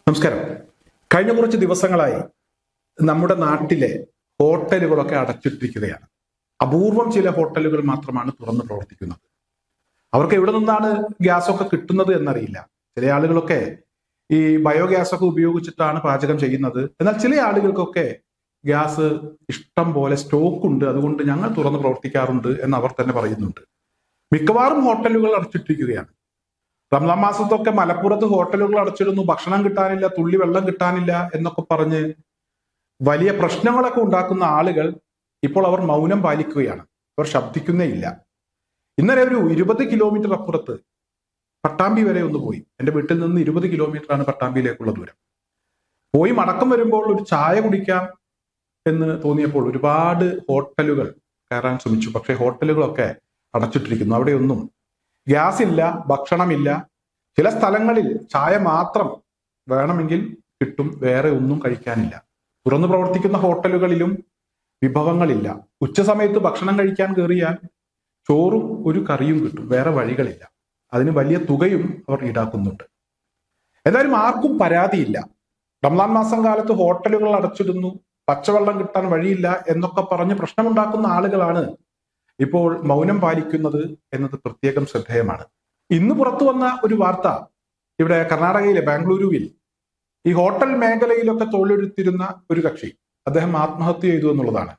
നമസ്കാരം. കഴിഞ്ഞ കുറച്ച് ദിവസങ്ങളായി നമ്മുടെ നാട്ടിലെ ഹോട്ടലുകളൊക്കെ അടച്ചിട്ടിരിക്കുകയാണ്. അപൂർവം ചില ഹോട്ടലുകൾ മാത്രമാണ് തുറന്ന് പ്രവർത്തിക്കുന്നത്. അവർക്ക് എവിടെ നിന്നാണ് ഗ്യാസൊക്കെ കിട്ടുന്നത് എന്നറിയില്ല. ചില ആളുകളൊക്കെ ഈ ബയോഗ്യാസ് ഒക്കെ ഉപയോഗിച്ചിട്ടാണ് പാചകം ചെയ്യുന്നത്. എന്നാൽ ചില ആളുകൾക്കൊക്കെ ഗ്യാസ് ഇഷ്ടം പോലെ സ്റ്റോക്ക് ഉണ്ട്, അതുകൊണ്ട് ഞങ്ങൾ തുറന്ന് പ്രവർത്തിക്കാറുണ്ട് എന്ന് അവർ തന്നെ പറയുന്നുണ്ട്. മിക്കവാറും ഹോട്ടലുകൾ അടച്ചിട്ടിരിക്കുകയാണ്. റംസാൻ മാസത്തൊക്കെ മലപ്പുറത്ത് ഹോട്ടലുകൾ അടച്ചിടുന്നു, ഭക്ഷണം കിട്ടാനില്ല, തുള്ളി വെള്ളം കിട്ടാനില്ല എന്നൊക്കെ പറഞ്ഞ് വലിയ പ്രശ്നങ്ങളൊക്കെ ഉണ്ടാക്കുന്ന ആളുകൾ ഇപ്പോൾ അവർ മൗനം പാലിക്കുകയാണ്. അവർ ശബ്ദിക്കുന്നേ ഇല്ല. ഇന്നലെ ഒരു 20 കിലോമീറ്റർ അപ്പുറത്ത് പട്ടാമ്പി വരെ ഒന്ന് പോയി. എൻ്റെ വീട്ടിൽ നിന്ന് 20 കിലോമീറ്ററാണ് പട്ടാമ്പിയിലേക്കുള്ള ദൂരം. പോയി മടക്കം വരുമ്പോൾ ഒരു ചായ കുടിക്കാം എന്ന് തോന്നിയപ്പോൾ ഒരുപാട് ഹോട്ടലുകൾ കയറാൻ ശ്രമിച്ചു. പക്ഷേ ഹോട്ടലുകളൊക്കെ അടച്ചിട്ടിരിക്കുന്നു. അവിടെയൊന്നും ഗ്യാസ് ഇല്ല, ഭക്ഷണമില്ല. ചില സ്ഥലങ്ങളിൽ ചായ മാത്രം വേണമെങ്കിൽ കിട്ടും, വേറെ ഒന്നും കഴിക്കാനില്ല. തുറന്നു പ്രവർത്തിക്കുന്ന ഹോട്ടലുകളിലും വിഭവങ്ങളില്ല. ഉച്ച സമയത്ത് ഭക്ഷണം കഴിക്കാൻ കയറിയാൽ ചോറും ഒരു കറിയും കിട്ടും, വേറെ വഴികളില്ല. അതിന് വലിയ തുകയും അവർ ഈടാക്കുന്നുണ്ട്. എന്തായാലും ആർക്കും പരാതിയില്ല. റംസാൻ മാസം കാലത്ത് ഹോട്ടലുകൾ അടച്ചിടുന്നു, പച്ചവെള്ളം കിട്ടാൻ വഴിയില്ല എന്നൊക്കെ പറഞ്ഞ് പ്രശ്നമുണ്ടാക്കുന്ന ആളുകളാണ് ഇപ്പോൾ മൗനം പാലിക്കുന്നത് എന്നത് പ്രത്യേകം ശ്രദ്ധേയമാണ്. ഇന്ന് പുറത്തു വന്ന ഒരു വാർത്ത, ഇവിടെ കർണാടകയിലെ ബാംഗ്ലൂരുവിൽ ഈ ഹോട്ടൽ മേഖലയിലൊക്കെ തൊഴിലെടുത്തിരുന്ന ഒരു കക്ഷി അദ്ദേഹം ആത്മഹത്യ ചെയ്തു എന്നുള്ളതാണ്.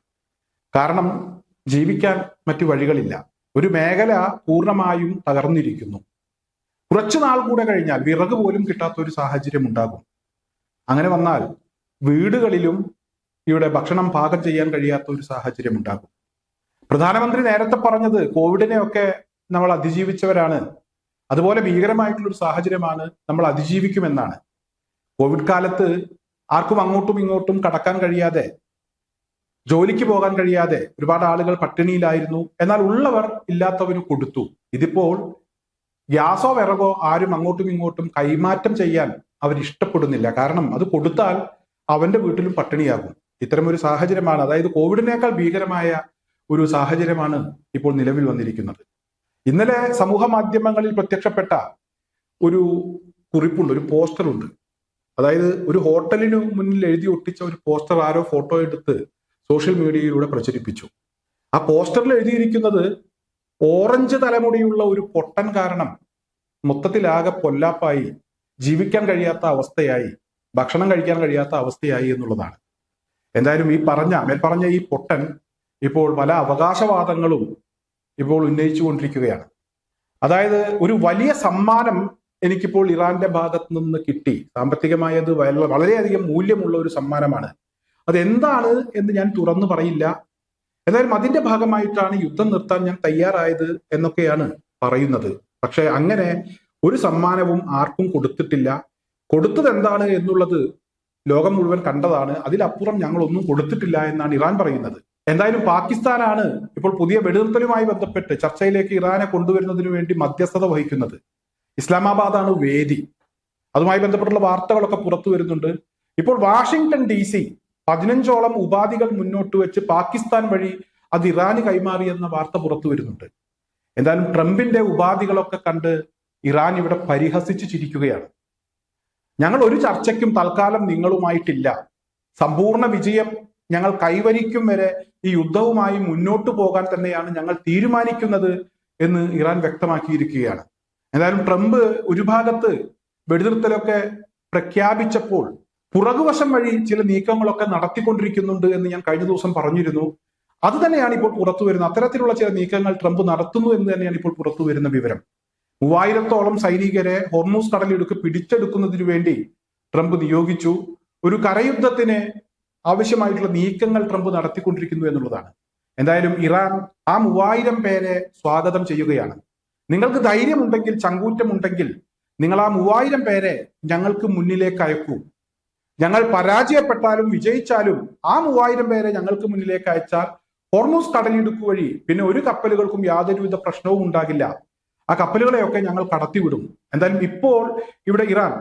കാരണം ജീവിക്കാൻ മറ്റു വഴികളില്ല. ഒരു മേഖല പൂർണ്ണമായും തകർന്നിരിക്കുന്നു. കുറച്ചു നാൾ കൂടെ കഴിഞ്ഞാൽ വിറക് പോലും കിട്ടാത്ത ഒരു സാഹചര്യം ഉണ്ടാകും. അങ്ങനെ വന്നാൽ വീടുകളിലും ഇവിടെ ഭക്ഷണം പാകം ചെയ്യാൻ കഴിയാത്ത ഒരു സാഹചര്യം ഉണ്ടാകും. പ്രധാനമന്ത്രി നേരത്തെ പറഞ്ഞത് കോവിഡിനെയൊക്കെ നമ്മൾ അതിജീവിച്ചവരാണ്, അതുപോലെ ഭീകരമായിട്ടുള്ള ഒരു സാഹചര്യമാണ്, നമ്മൾ അതിജീവിക്കുമെന്നാണ്. കോവിഡ് കാലത്ത് ആർക്കും അങ്ങോട്ടും ഇങ്ങോട്ടും കടക്കാൻ കഴിയാതെ, ജോലിക്ക് പോകാൻ കഴിയാതെ ഒരുപാട് ആളുകൾ പട്ടിണിയിലായിരുന്നു. എന്നാൽ ഉള്ളവർ ഇല്ലാത്തവന് കൊടുത്തു. ഇതിപ്പോൾ ഗ്യാസോ വിറകോ ആരും അങ്ങോട്ടും ഇങ്ങോട്ടും കൈമാറ്റം ചെയ്യാൻ അവർ ഇഷ്ടപ്പെടുന്നില്ല. കാരണം അത് കൊടുത്താൽ അവന്റെ വീട്ടിലും പട്ടിണിയാകും. ഇത്തരമൊരു സാഹചര്യമാണ്, അതായത് കോവിഡിനേക്കാൾ ഭീകരമായ ഒരു സാഹചര്യമാണ് ഇപ്പോൾ നിലവിൽ വന്നിരിക്കുന്നത്. ഇന്നലെ സമൂഹ മാധ്യമങ്ങളിൽ പ്രത്യക്ഷപ്പെട്ട ഒരു കുറിപ്പുണ്ട്, ഒരു പോസ്റ്ററുണ്ട്. അതായത് ഒരു ഹോട്ടലിന് മുന്നിൽ എഴുതി ഒട്ടിച്ച ഒരു പോസ്റ്റർ ആരോ ഫോട്ടോ എടുത്ത് സോഷ്യൽ മീഡിയയിലൂടെ പ്രചരിപ്പിച്ചു. ആ പോസ്റ്ററിൽ എഴുതിയിരിക്കുന്നത്, ഓറഞ്ച് തലമുടിയുള്ള ഒരു പൊട്ടൻ കാരണം മൊത്തത്തിലാകെ പൊല്ലാപ്പായി, ജീവിക്കാൻ കഴിയാത്ത അവസ്ഥയായി, ഭക്ഷണം കഴിക്കാൻ കഴിയാത്ത അവസ്ഥയായി എന്നുള്ളതാണ്. എന്തായാലും മേൽപ്പറഞ്ഞ ഈ പൊട്ടൻ ഇപ്പോൾ പല അവകാശവാദങ്ങളും ഇപ്പോൾ ഉന്നയിച്ചു കൊണ്ടിരിക്കുകയാണ്. അതായത് ഒരു വലിയ സമ്മാനം എനിക്കിപ്പോൾ ഇറാന്റെ ഭാഗത്ത് നിന്ന് കിട്ടി. സാമ്പത്തികമായി അത് വളരെയധികം മൂല്യമുള്ള ഒരു സമ്മാനമാണ്. അതെന്താണ് എന്ന് ഞാൻ തുറന്നു പറയില്ല. എന്തായാലും അതിന്റെ ഭാഗമായിട്ടാണ് യുദ്ധം നിർത്താൻ ഞാൻ തയ്യാറായത് എന്നൊക്കെയാണ് പറയുന്നത്. പക്ഷെ അങ്ങനെ ഒരു സമ്മാനവും ആർക്കും കൊടുത്തിട്ടില്ല. കൊടുത്തത് എന്താണ് എന്നുള്ളത് ലോകം മുഴുവൻ കണ്ടതാണ്. അതിലപ്പുറം ഞങ്ങളൊന്നും കൊടുത്തിട്ടില്ല എന്നാണ് ഇറാൻ പറയുന്നത്. എന്തായാലും പാകിസ്ഥാനാണ് ഇപ്പോൾ പുതിയ വെടിനിർത്തലുമായി ബന്ധപ്പെട്ട് ചർച്ചയിലേക്ക് ഇറാനെ കൊണ്ടുവരുന്നതിന് വേണ്ടി മധ്യസ്ഥത വഹിക്കുന്നത്. ഇസ്ലാമാബാദാണ് വേദി. അതുമായി ബന്ധപ്പെട്ടുള്ള വാർത്തകളൊക്കെ പുറത്തു വരുന്നുണ്ട്. ഇപ്പോൾ വാഷിംഗ്ടൺ DC 15ഓളം ഉപാധികൾ മുന്നോട്ട് വെച്ച് പാകിസ്ഥാൻ വഴി അത് ഇറാന് കൈമാറിയെന്ന വാർത്ത പുറത്തു വരുന്നുണ്ട്. എന്തായാലും ട്രംപിന്റെ ഉപാധികളൊക്കെ കണ്ട് ഇറാൻ ഇവിടെ പരിഹസിച്ച് ചിരിക്കുകയാണ്. ഞങ്ങൾ ഒരു ചർച്ചയ്ക്കും തൽക്കാലം നിങ്ങളുമായിട്ടില്ല, സമ്പൂർണ്ണ വിജയം ഞങ്ങൾ കൈവരിക്കും വരെ ഈ യുദ്ധവുമായി മുന്നോട്ട് പോകാൻ തന്നെയാണ് ഞങ്ങൾ തീരുമാനിക്കുന്നത് എന്ന് ഇറാൻ വ്യക്തമാക്കിയിരിക്കുകയാണ്. എന്തായാലും ട്രംപ് ഒരു ഭാഗത്ത് വെടിനിർത്തലൊക്കെ പ്രഖ്യാപിച്ചപ്പോൾ പുറകുവശം വഴി ചില നീക്കങ്ങളൊക്കെ നടത്തിക്കൊണ്ടിരിക്കുന്നുണ്ട് എന്ന് ഞാൻ കഴിഞ്ഞ ദിവസം പറഞ്ഞിരുന്നു. അത് തന്നെയാണ് ഇപ്പോൾ പുറത്തു വരുന്നത്. അത്തരത്തിലുള്ള ചില നീക്കങ്ങൾ ട്രംപ് നടത്തുന്നു എന്ന് തന്നെയാണ് ഇപ്പോൾ പുറത്തു വരുന്ന വിവരം. 3000ഓളം സൈനികരെ ഹോർമൂസ് കടലിടുക്ക് പിടിച്ചെടുക്കുന്നതിന് വേണ്ടി ട്രംപ് നിയോഗിച്ചു. ഒരു കരയുദ്ധത്തിന് ആവശ്യമായിട്ടുള്ള നീക്കങ്ങൾ ട്രംപ് നടത്തിക്കൊണ്ടിരിക്കുന്നു എന്നുള്ളതാണ്. എന്തായാലും ഇറാൻ ആ 3000 പേരെ സ്വാഗതം ചെയ്യുകയാണ്. നിങ്ങൾക്ക് ധൈര്യമുണ്ടെങ്കിൽ, ചങ്കൂറ്റമുണ്ടെങ്കിൽ നിങ്ങൾ ആ 3000 പേരെ ഞങ്ങൾക്ക് മുന്നിലേക്ക് അയക്കൂ. ഞങ്ങൾ പരാജയപ്പെട്ടാലും വിജയിച്ചാലും ആ 3000 പേരെ ഞങ്ങൾക്ക് മുന്നിലേക്ക് അയച്ചാൽ ഹോർമൂസ് കടലിടുക്ക് വഴി പിന്നെ ഒരു കപ്പലുകൾക്കും യാതൊരുവിധ പ്രശ്നവും ഉണ്ടാകില്ല. ആ കപ്പലുകളെയൊക്കെ ഞങ്ങൾ കടത്തിവിടും. എന്തായാലും ഇപ്പോൾ ഇവിടെ ഇറാൻ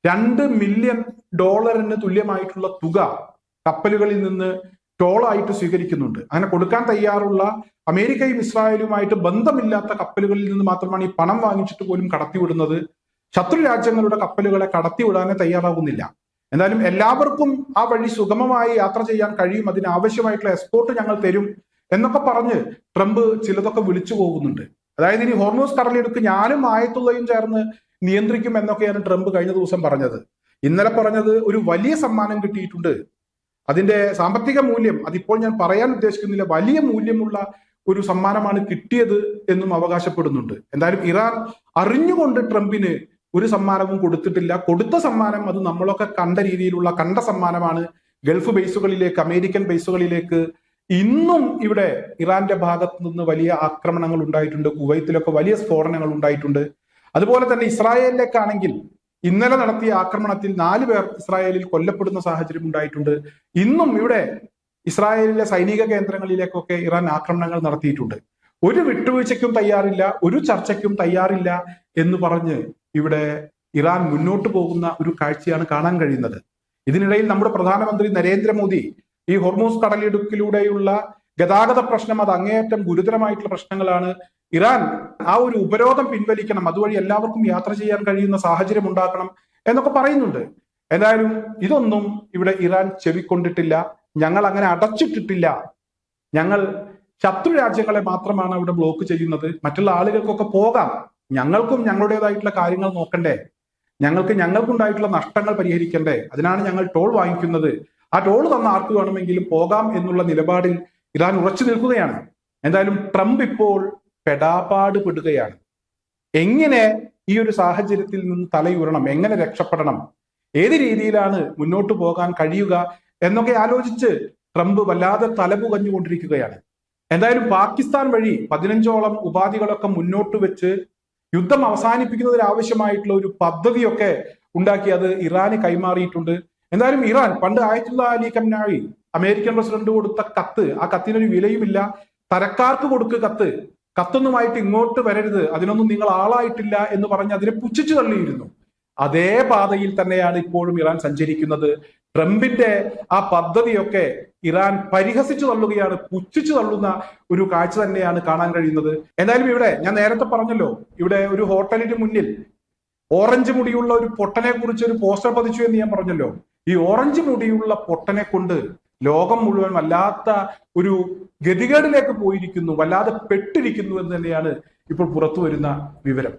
$2 മില്യൺ തുല്യമായിട്ടുള്ള തുക കപ്പലുകളിൽ നിന്ന് ടോളായിട്ട് സ്വീകരിക്കുന്നുണ്ട്. അങ്ങനെ കൊടുക്കാൻ തയ്യാറുള്ള അമേരിക്കയും ഇസ്രായേലുമായിട്ട് ബന്ധമില്ലാത്ത കപ്പലുകളിൽ നിന്ന് മാത്രമാണ് ഈ പണം വാങ്ങിച്ചിട്ട് പോലും കടത്തിവിടുന്നത്. ശത്രു രാജ്യങ്ങളുടെ കപ്പലുകളെ കടത്തിവിടാനേ തയ്യാറാകുന്നില്ല. എന്തായാലും എല്ലാവർക്കും ആ വഴി സുഗമമായി യാത്ര ചെയ്യാൻ കഴിയും, അതിനാവശ്യമായിട്ടുള്ള എസ്കോർട്ട് ഞങ്ങൾ തരും എന്നൊക്കെ പറഞ്ഞ് ട്രംപ് ചിലതൊക്കെ വിളിച്ചു പോകുന്നുണ്ട്. അതായത് ഇനി ഹോർമൂസ് കടലിടുക്ക് ഞാനും ആയത്തുള്ളയും ചേർന്ന് നിയന്ത്രിക്കും എന്നൊക്കെയാണ് ട്രംപ് കഴിഞ്ഞ ദിവസം പറഞ്ഞത്. ഇന്നലെ പറഞ്ഞത് ഒരു വലിയ സമ്മാനം കിട്ടിയിട്ടുണ്ട്, അതിന്റെ സാമ്പത്തിക മൂല്യം അതിപ്പോൾ ഞാൻ പറയാൻ ഉദ്ദേശിക്കുന്നില്ല, വലിയ മൂല്യമുള്ള ഒരു സമ്മാനമാണ് കിട്ടിയത് എന്നും അവകാശപ്പെടുന്നുണ്ട്. എന്തായാലും ഇറാൻ അറിഞ്ഞുകൊണ്ട് ട്രംപിന് ഒരു സമ്മാനവും കൊടുത്തിട്ടില്ല. കൊടുത്ത സമ്മാനം അത് നമ്മളൊക്കെ കണ്ട രീതിയിലുള്ള കണ്ട സമ്മാനമാണ്. ഗൾഫ് ബേസുകളിലേക്ക്, അമേരിക്കൻ ബേസുകളിലേക്ക് ഇന്നും ഇവിടെ ഇറാന്റെ ഭാഗത്ത് നിന്ന് വലിയ ആക്രമണങ്ങൾ ഉണ്ടായിട്ടുണ്ട്. കുവൈത്തിലൊക്കെ വലിയ സ്ഫോടനങ്ങൾ ഉണ്ടായിട്ടുണ്ട്. അതുപോലെ തന്നെ ഇസ്രായേലിലേക്കാണെങ്കിൽ ഇന്നലെ നടത്തിയ ആക്രമണത്തിൽ 4 പേർ ഇസ്രായേലിൽ കൊല്ലപ്പെടുന്ന സാഹചര്യം ഉണ്ടായിട്ടുണ്ട്. ഇന്നും ഇവിടെ ഇസ്രായേലിലെ സൈനിക കേന്ദ്രങ്ങളിലേക്കൊക്കെ ഇറാൻ ആക്രമണങ്ങൾ നടത്തിയിട്ടുണ്ട്. ഒരു വിട്ടുവീഴ്ചയ്ക്കും തയ്യാറില്ല, ഒരു ചർച്ചയ്ക്കും തയ്യാറില്ല എന്ന് പറഞ്ഞ് ഇവിടെ ഇറാൻ മുന്നോട്ട് പോകുന്ന ഒരു കാഴ്ചയാണ് കാണാൻ കഴിയുന്നത്. ഇതിനിടയിൽ നമ്മുടെ പ്രധാനമന്ത്രി നരേന്ദ്രമോദി ഈ ഹോർമൂസ് കടലിടുക്കിലൂടെയുള്ള ഗതാഗത പ്രശ്നം അത് അങ്ങേയറ്റം ഗുരുതരമായിട്ടുള്ള പ്രശ്നങ്ങളാണ്, ഇറാൻ ആ ഒരു ഉപരോധം പിൻവലിക്കണം, അതുവഴി എല്ലാവർക്കും യാത്ര ചെയ്യാൻ കഴിയുന്ന സാഹചര്യം ഉണ്ടാക്കണം എന്നൊക്കെ പറയുന്നുണ്ട്. എന്തായാലും ഇതൊന്നും ഇവിടെ ഇറാൻ ചെവിക്കൊണ്ടിട്ടില്ല. ഞങ്ങൾ അങ്ങനെ അടച്ചിട്ടിട്ടില്ല, ഞങ്ങൾ ശത്രു രാജ്യങ്ങളെ മാത്രമാണ് അവിടെ ബ്ലോക്ക് ചെയ്യുന്നത്, മറ്റുള്ള ആളുകൾക്കൊക്കെ പോകാം, ഞങ്ങൾക്കും ഞങ്ങളുടേതായിട്ടുള്ള കാര്യങ്ങൾ നോക്കണ്ടേ, ഞങ്ങൾക്കുണ്ടായിട്ടുള്ള നഷ്ടങ്ങൾ പരിഹരിക്കണ്ടേ, അതിനാണ് ഞങ്ങൾ ടോൾ വാങ്ങിക്കുന്നത്, ആ ടോൾ തന്ന ആർക്ക് വേണമെങ്കിലും പോകാം എന്നുള്ള നിലപാടിൽ ഇറാൻ ഉറച്ചു നിൽക്കുകയാണ്. എന്തായാലും ട്രംപ് ഇപ്പോൾ പെടാപ്പാട് പെടുകയാണ്. എങ്ങനെ ഈ ഒരു സാഹചര്യത്തിൽ നിന്ന് തലയുറണം, എങ്ങനെ രക്ഷപ്പെടണം, ഏത് രീതിയിലാണ് മുന്നോട്ട് പോകാൻ കഴിയുക എന്നൊക്കെ ആലോചിച്ച് ട്രംപ് വല്ലാതെ തലപുകഞ്ഞുകൊണ്ടിരിക്കുകയാണ്. എന്തായാലും പാകിസ്ഥാൻ വഴി 15ഓളം ഉപാധികളൊക്കെ മുന്നോട്ട് വെച്ച് യുദ്ധം അവസാനിപ്പിക്കുന്നതിനാവശ്യമായിട്ടുള്ള ഒരു പദ്ധതിയൊക്കെ ഉണ്ടാക്കി അത് ഇറാന് കൈമാറിയിട്ടുണ്ട്. എന്തായാലും ഇറാൻ പണ്ട് ആയത്തുള്ള അലി ഖംനായി അമേരിക്കൻ പ്രസിഡന്റ് കൊടുത്ത കത്ത്, ആ കത്തിനൊരു വിലയുമില്ല, തരക്കാർക്ക് കൊടുക്കുക കത്ത്, കത്തൊന്നുമായിട്ട് ഇങ്ങോട്ട് വരരുത്, അതിനൊന്നും നിങ്ങൾ ആളായിട്ടില്ല എന്ന് പറഞ്ഞ് അതിനെ പുച്ഛിച്ചു തള്ളിയിരുന്നു. അതേ പാതയിൽ തന്നെയാണ് ഇപ്പോഴും ഇറാൻ സഞ്ചരിക്കുന്നത്. ട്രംപിന്റെ ആ പദ്ധതിയൊക്കെ ഇറാൻ പരിഹസിച്ചു തള്ളുകയാണ്, പുച്ഛിച്ചു തള്ളുന്ന ഒരു കാഴ്ച തന്നെയാണ് കാണാൻ കഴിയുന്നത്. എന്തായാലും ഇവിടെ ഞാൻ നേരത്തെ പറഞ്ഞല്ലോ, ഇവിടെ ഒരു ഹോട്ടലിന് മുന്നിൽ ഓറഞ്ച് മുടിയുള്ള ഒരു പൊട്ടനെ കുറിച്ച് ഒരു പോസ്റ്റർ പതിച്ചു എന്ന് ഞാൻ പറഞ്ഞല്ലോ. ഈ ഓറഞ്ച് മുടിയുള്ള പൊട്ടനെ കൊണ്ട് ലോകം മുഴുവൻ വല്ലാത്ത ഒരു ഗതികേടിലേക്ക് പോയിരിക്കുന്നു, വല്ലാതെ പെട്ടിരിക്കുന്നു എന്ന് തന്നെയാണ് ഇപ്പോൾ പുറത്തു വരുന്ന വിവരം.